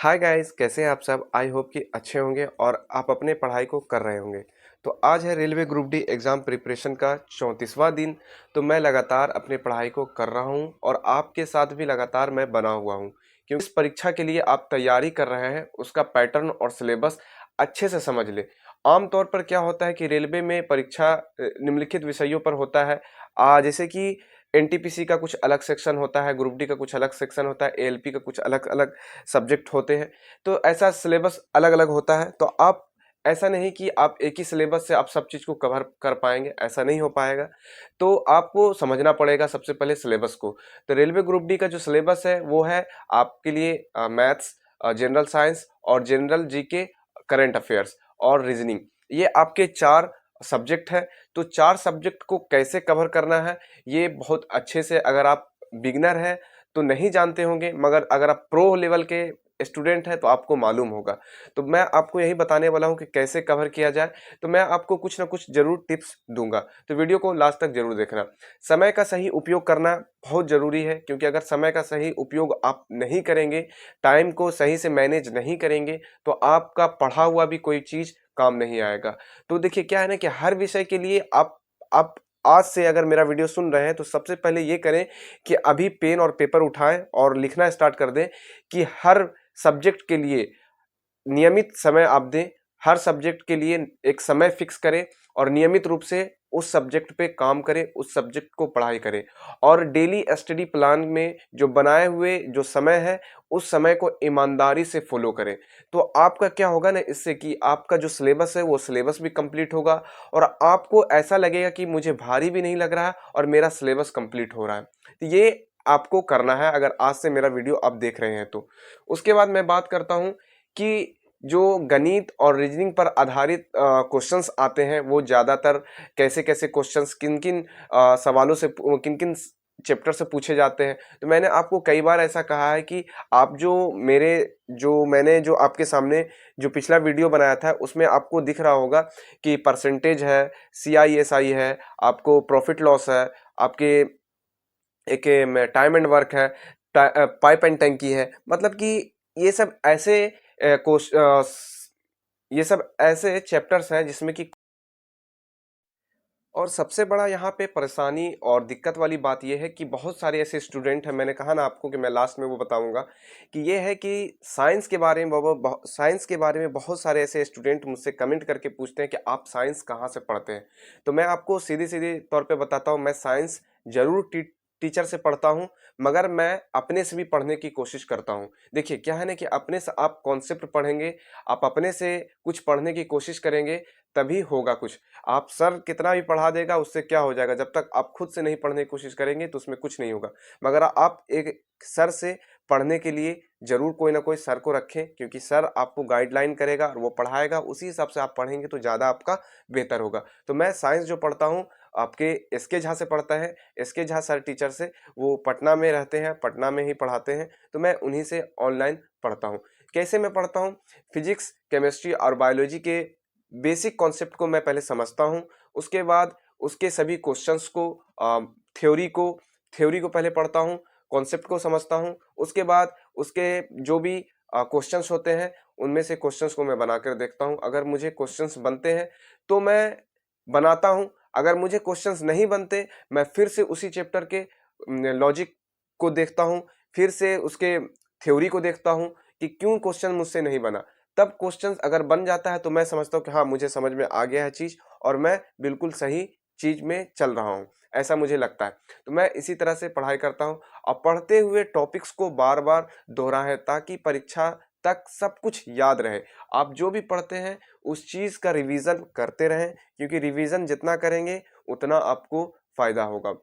Hi guys, कैसे हैं आप सब। आई होप कि अच्छे होंगे और आप अपने पढ़ाई को कर रहे होंगे। तो आज है railway group D exam preparation का 34वां दिन। तो मैं लगातार अपनी पढ़ाई को कर रहा हूं और आपके साथ भी लगातार मैं बना हुआ हूं, क्योंकि इस परीक्षा के लिए आप तैयारी कर रहे हैं उसका पैटर्न और सिलेबस अच्छे से समझ ले। आमतौर पर क्या होता है कि रेलवे में परीक्षा निम्नलिखित विषयों पर होता है। जैसे कि एनटीपीसी का कुछ अलग सेक्शन होता है, ग्रुप डी का कुछ अलग सेक्शन होता है, एएलपी का कुछ अलग अलग सब्जेक्ट होते हैं। तो ऐसा सिलेबस अलग अलग होता है। तो आप ऐसा नहीं कि आप एक ही सिलेबस से आप सब चीज़ को कवर कर पाएंगे, ऐसा नहीं हो पाएगा। तो आपको समझना पड़ेगा सबसे पहले सिलेबस को। तो रेलवे ग्रुप डी का जो सिलेबस है वो है आपके लिए मैथ्स, जनरल साइंस और जनरल जीके, करंट अफेयर्स और रीजनिंग। ये आपके चार सब्जेक्ट है। तो चार सब्जेक्ट को कैसे कवर करना है ये बहुत अच्छे से, अगर आप बिगनर हैं तो नहीं जानते होंगे, मगर अगर आप प्रो लेवल के स्टूडेंट है तो आपको मालूम होगा। तो मैं आपको यही बताने वाला हूं कि कैसे कवर किया जाए। तो मैं आपको कुछ ना कुछ जरूर टिप्स दूंगा, तो वीडियो को लास्ट तक जरूर देखना। समय का सही उपयोग करना बहुत जरूरी है, क्योंकि अगर समय का सही उपयोग आप नहीं करेंगे, टाइम को सही से मैनेज नहीं करेंगे, तो आपका पढ़ा हुआ भी कोई चीज काम नहीं आएगा। तो देखिए क्या है ना कि हर विषय के लिए आप आज से अगर मेरा वीडियो सुन रहे हैं तो सबसे पहले ये करें कि अभी पेन और पेपर उठाएं और लिखना स्टार्ट कर दें कि हर सब्जेक्ट के लिए नियमित समय आप दें। हर सब्जेक्ट के लिए एक समय फिक्स करें और नियमित रूप से उस सब्जेक्ट पे काम करें, उस सब्जेक्ट को पढ़ाई करें। और डेली स्टडी प्लान में जो बनाए हुए जो समय है उस समय को ईमानदारी से फॉलो करें। तो आपका क्या होगा ना, इससे कि आपका जो सिलेबस है वो सिलेबस भी कंप्लीट होगा और आपको ऐसा लगेगा कि मुझे भारी भी नहीं लग रहा और मेरा सिलेबस कंप्लीट हो रहा है। तो ये आपको करना है अगर आज से मेरा वीडियो आप देख रहे हैं तो। उसके बाद मैं बात करता हूं कि जो गणित और रीजनिंग पर आधारित क्वेश्चंस आते हैं वो ज़्यादातर कैसे कैसे क्वेश्चंस किन किन सवालों से, किन किन चैप्टर से पूछे जाते हैं। तो मैंने आपको कई बार ऐसा कहा है कि आप मैंने जो आपके सामने जो पिछला वीडियो बनाया था उसमें आपको दिख रहा होगा कि परसेंटेज है, CISI है, आपको प्रॉफिट लॉस है, आपके एक टाइम एंड वर्क है, पाइप एंड टंकी है। मतलब कि ये सब ऐसे ये सब ऐसे चैप्टर्स हैं जिसमें कि, और सबसे बड़ा यहाँ पे परेशानी और दिक्कत वाली बात ये है कि बहुत सारे ऐसे स्टूडेंट हैं, मैंने कहा ना आपको कि मैं लास्ट में वो बताऊंगा, कि ये है कि साइंस के बारे में बहुत सारे ऐसे स्टूडेंट मुझसे कमेंट करके पूछते हैं कि आप साइंस कहाँ से पढ़ते हैं। तो मैं आपको सीधे सीधे तौर पे बताता हूँ, मैं साइंस जरूर टीचर से पढ़ता हूँ, मगर मैं अपने से भी पढ़ने की कोशिश करता हूँ। देखिए क्या है ना कि अपने से आप कॉन्सेप्ट पढ़ेंगे, आप अपने से कुछ पढ़ने की कोशिश करेंगे, तभी होगा कुछ। आप सर कितना भी पढ़ा देगा उससे क्या हो जाएगा, जब तक आप खुद से नहीं पढ़ने की कोशिश करेंगे तो उसमें कुछ नहीं होगा। मगर आप एक सर से पढ़ने के लिए जरूर कोई ना कोई सर को रखें, क्योंकि सर आपको गाइडलाइन करेगा और वो पढ़ाएगा, उसी हिसाब से आप पढ़ेंगे तो ज़्यादा आपका बेहतर होगा। तो मैं साइंस जो पढ़ता हूँ आपके एसके झा से पढ़ता है। एसके झा सर टीचर से, वो पटना में रहते हैं, पटना में ही पढ़ाते हैं। तो मैं उन्हीं से ऑनलाइन पढ़ता हूँ। कैसे मैं पढ़ता हूँ, फिजिक्स, केमिस्ट्री और बायोलॉजी के बेसिक कॉन्सेप्ट को मैं पहले समझता हूँ। उसके बाद उसके सभी क्वेश्चंस को, थ्योरी को थ्योरी को पहले पढ़ता हूँ, कॉन्सेप्ट को समझता हूँ। उसके बाद उसके जो भी क्वेश्चंस होते हैं उनमें से क्वेश्चंस को मैं बनाकर देखता हूँ। अगर मुझे क्वेश्चंस बनते हैं तो मैं बनाता हूँ, अगर मुझे क्वेश्चंस नहीं बनते मैं फिर से उसी चैप्टर के लॉजिक को देखता हूँ, फिर से उसके थ्योरी को देखता हूँ कि क्यों क्वेश्चन मुझसे नहीं बना। तब क्वेश्चन अगर बन जाता है तो मैं समझता हूँ कि हाँ, मुझे समझ में आ गया है चीज़ और मैं बिल्कुल सही चीज़ में चल रहा हूँ, ऐसा मुझे लगता है। तो मैं इसी तरह से पढ़ाई करता हूँ और पढ़ते हुए टॉपिक्स को बार बार दोहराएं, ताकि परीक्षा तक सब कुछ याद रहे। आप जो भी पढ़ते हैं उस चीज़ का रिवीजन करते रहें, क्योंकि रिवीजन जितना करेंगे उतना आपको फायदा होगा।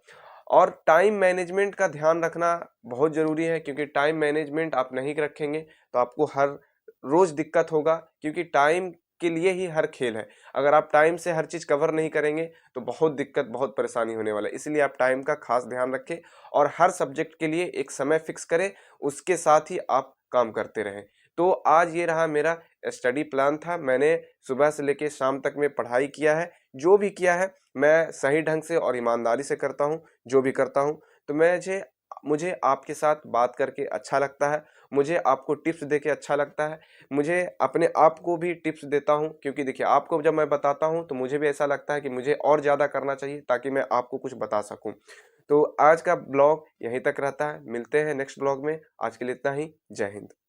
और टाइम मैनेजमेंट का ध्यान रखना बहुत ज़रूरी है, क्योंकि टाइम मैनेजमेंट आप नहीं रखेंगे तो आपको हर रोज दिक्कत होगा, क्योंकि टाइम के लिए ही हर खेल है। अगर आप टाइम से हर चीज कवर नहीं करेंगे तो बहुत दिक्कत, बहुत परेशानी होने वाला है। इसलिए आप टाइम का खास ध्यान रखें और हर सब्जेक्ट के लिए एक समय फिक्स करें, उसके साथ ही आप काम करते रहें। तो आज ये रहा मेरा स्टडी प्लान था। मैंने सुबह से लेकर शाम तक में पढ़ाई किया है। जो भी किया है मैं सही ढंग से और ईमानदारी से करता हूँ, जो भी करता हूँ। तो मुझे मुझे आपके साथ बात करके अच्छा लगता है, मुझे आपको टिप्स देके अच्छा लगता है, मुझे अपने आप को भी टिप्स देता हूँ, क्योंकि देखिए आपको जब मैं बताता हूँ तो मुझे भी ऐसा लगता है कि मुझे और ज़्यादा करना चाहिए ताकि मैं आपको कुछ बता सकूँ। तो आज का ब्लॉग यहीं तक रहता है, मिलते हैं नेक्स्ट ब्लॉग में, आज के लिए इतना ही, जय हिंद।